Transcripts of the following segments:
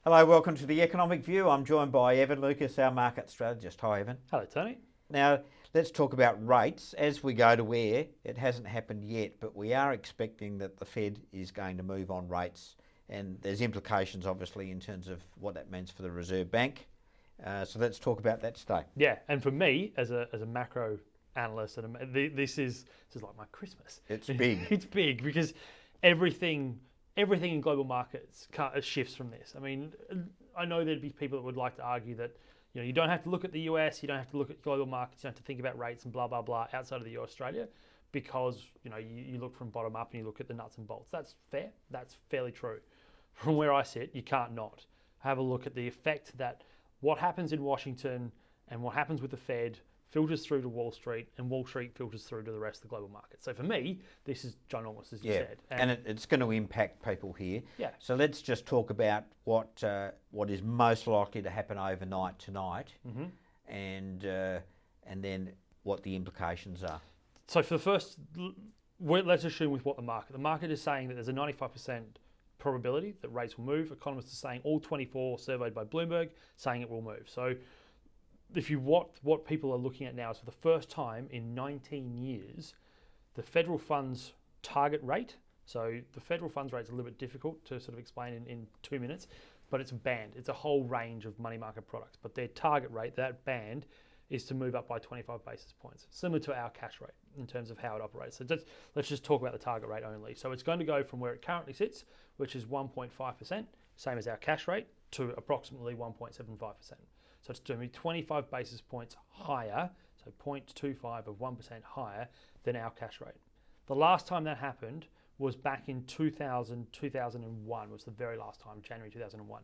Hello, welcome to the Economic View. I'm joined by Evan Lucas, our market strategist. Hi, Evan. Hello, Tony. Now, let's talk about rates. As we go to where, it hasn't happened yet, but we are expecting that the Fed is going to move on rates, and there's implications, obviously, in terms of what that means for the Reserve Bank. So let's talk about that today. Yeah, and for me, as a macro analyst, this is like my Christmas. It's big. It's big because everything in global markets shifts from this. I mean, I know there'd be people that would like to argue that you don't have to look at the US, you don't have to look at global markets, you don't have to think about rates and blah blah blah outside of the Australia, because you look from bottom up and you look at the nuts and bolts. That's fair. That's fairly true. From where I sit, you can't not have a look at the effect that what happens in Washington and what happens with the Fed filters through to Wall Street, and Wall Street filters through to the rest of the global market. So for me, this is ginormous, as you said. And it's going to impact people here. Yeah. So let's just talk about what is most likely to happen overnight tonight, and then what the implications are. So for the first, let's assume with what the market is saying that there's a 95% probability that rates will move. Economists are saying, all 24 surveyed by Bloomberg saying it will move. So what people are looking at now is, for the first time in 19 years, the federal funds target rate. So the federal funds rate is a little bit difficult to sort of explain in 2 minutes, but it's a band. It's a whole range of money market products. But their target rate, that band, is to move up by 25 basis points, similar to our cash rate in terms of how it operates. So let's just talk about the target rate only. So it's going to go from where it currently sits, which is 1.5%, same as our cash rate, to approximately 1.75%. So it's going to be 25 basis points higher, so 0.25 of 1% higher than our cash rate. The last time that happened was back in 2001, was the very last time, January 2001.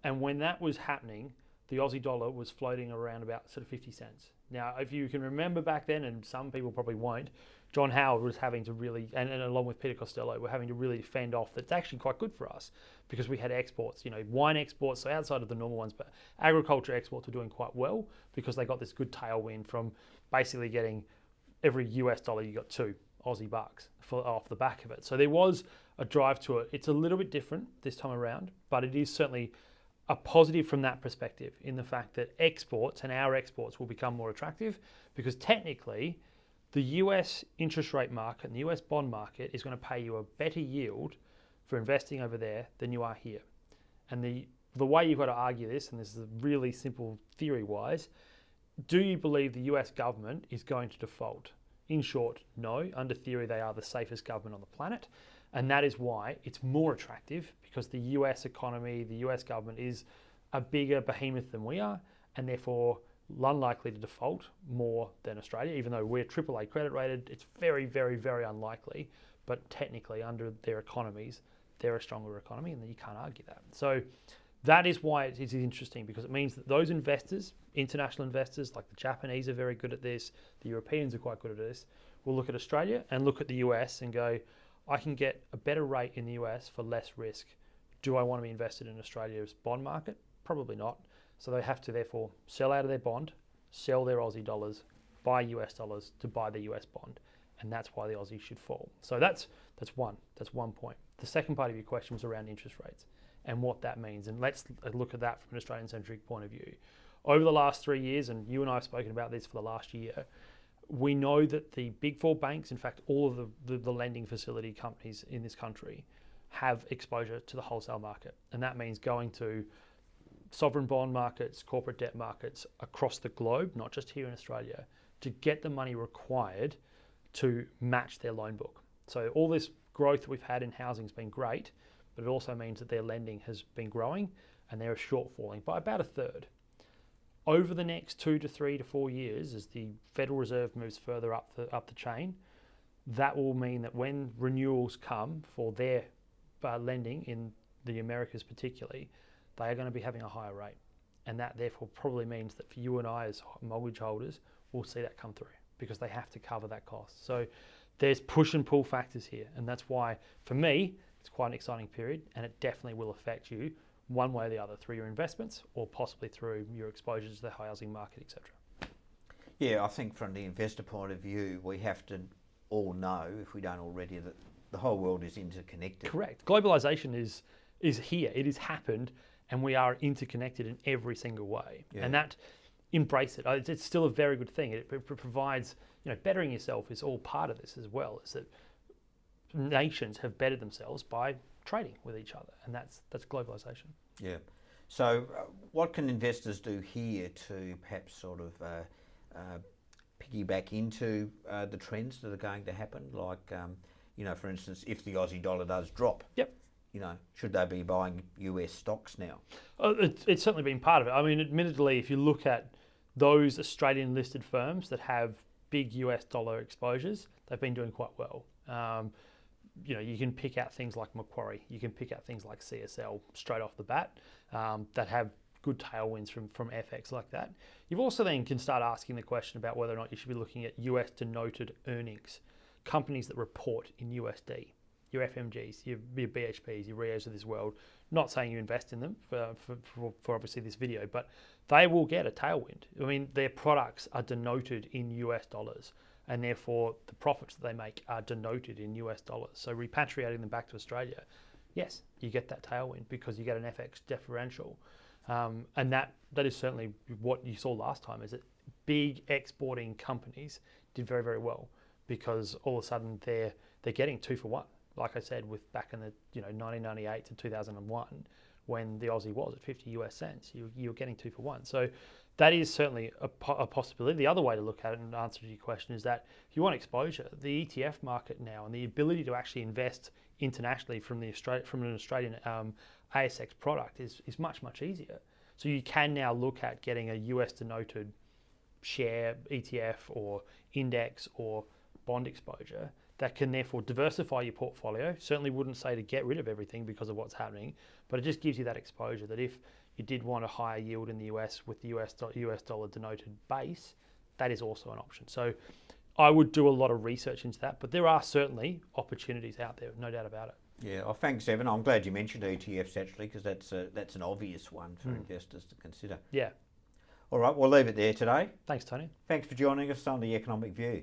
And when that was happening, the Aussie dollar was floating around about sort of 50 cents. Now, if you can remember back then, and some people probably won't, John Howard was having to really, and along with Peter Costello, were having to really fend off that it's actually quite good for us, because we had exports, wine exports, so outside of the normal ones, but agriculture exports were doing quite well because they got this good tailwind from basically getting every US dollar you got 2 Aussie bucks off the back of it. So there was a drive to it. It's a little bit different this time around, but it is certainly a positive from that perspective, in the fact that exports and our exports will become more attractive, because technically the US interest rate market and the US bond market is going to pay you a better yield for investing over there than you are here. And the way you've got to argue this, and this is really simple theory-wise, do you believe the US government is going to default? In short, no. Under theory, they are the safest government on the planet. And that is why it's more attractive, because the US economy, the US government is a bigger behemoth than we are, and therefore unlikely to default more than Australia. Even though we're AAA credit rated, it's very, very, very unlikely. But technically, under their economies, they're a stronger economy, and you can't argue that. So that is why it is interesting, because it means that those investors, international investors, like the Japanese are very good at this, the Europeans are quite good at this, will look at Australia and look at the US and go, I can get a better rate in the US for less risk. Do I want to be invested in Australia's bond market? Probably not. So they have to therefore sell out of their bond, sell their Aussie dollars, buy US dollars to buy the US bond. And that's why the Aussie should fall. So that's one point. The second part of your question was around interest rates and what that means. And let's look at that from an Australian-centric point of view. Over the last 3 years, and you and I have spoken about this for the last year, we know that the big 4 banks, in fact, all of the lending facility companies in this country, have exposure to the wholesale market. And that means going to sovereign bond markets, corporate debt markets across the globe, not just here in Australia, to get the money required to match their loan book. So all this growth we've had in housing has been great, but it also means that their lending has been growing, and they're shortfalling by about a third. Over the next 2 to 3 to 4 years, as the Federal Reserve moves further up the chain, that will mean that when renewals come for their lending in the Americas particularly, they are going to be having a higher rate. And that therefore probably means that for you and I as mortgage holders, we'll see that come through, because they have to cover that cost. So there's push and pull factors here. And that's why, for me, it's quite an exciting period, and it definitely will affect you one way or the other, through your investments or possibly through your exposure to the housing market, etc. Yeah, I think from the investor point of view, we have to all know, if we don't already, that the whole world is interconnected. Correct. Globalization is is here. It has happened, and we are interconnected in every single way. Yeah. And that, embrace it. It's still a very good thing. It provides, bettering yourself is all part of this as well. Is that nations have bettered themselves by trading with each other, and that's globalization. Yeah. So what can investors do here to perhaps sort of piggyback into the trends that are going to happen? Like, for instance, if the Aussie dollar does drop, Yep. Should they be buying US stocks now? It's certainly been part of it. I mean, admittedly, if you look at those Australian listed firms that have big US dollar exposures, they've been doing quite well. You can pick out things like Macquarie, you can pick out things like CSL straight off the bat that have good tailwinds from FX like that. You've also then can start asking the question about whether or not you should be looking at US denoted earnings, companies that report in USD, your FMGs, your BHPs, your Rios of this world. Not saying you invest in them for obviously this video, but they will get a tailwind. I mean, their products are denoted in US dollars, and therefore the profits that they make are denoted in US dollars. So repatriating them back to Australia, yes, you get that tailwind because you get an FX differential. And that is certainly what you saw last time, is that big exporting companies did very, very well because all of a sudden they're getting 2 for 1. Like I said, with back in the 1998 to 2001, when the Aussie was at 50 US cents, you were getting 2 for 1. So that is certainly a possibility. The other way to look at it, and answer to your question, is that if you want exposure, the ETF market now and the ability to actually invest internationally from an Australian ASX product is much, much easier. So you can now look at getting a US denoted share ETF or index or bond exposure that can therefore diversify your portfolio. Certainly wouldn't say to get rid of everything because of what's happening, but it just gives you that exposure that if you did want a higher yield in the US with the US dollar denoted base, that is also an option. So I would do a lot of research into that, but there are certainly opportunities out there, no doubt about it. Yeah, well, thanks, Evan. I'm glad you mentioned ETFs actually, because that's an obvious one for investors to consider. Yeah. All right, we'll leave it there today. Thanks, Tony. Thanks for joining us on The Economic View.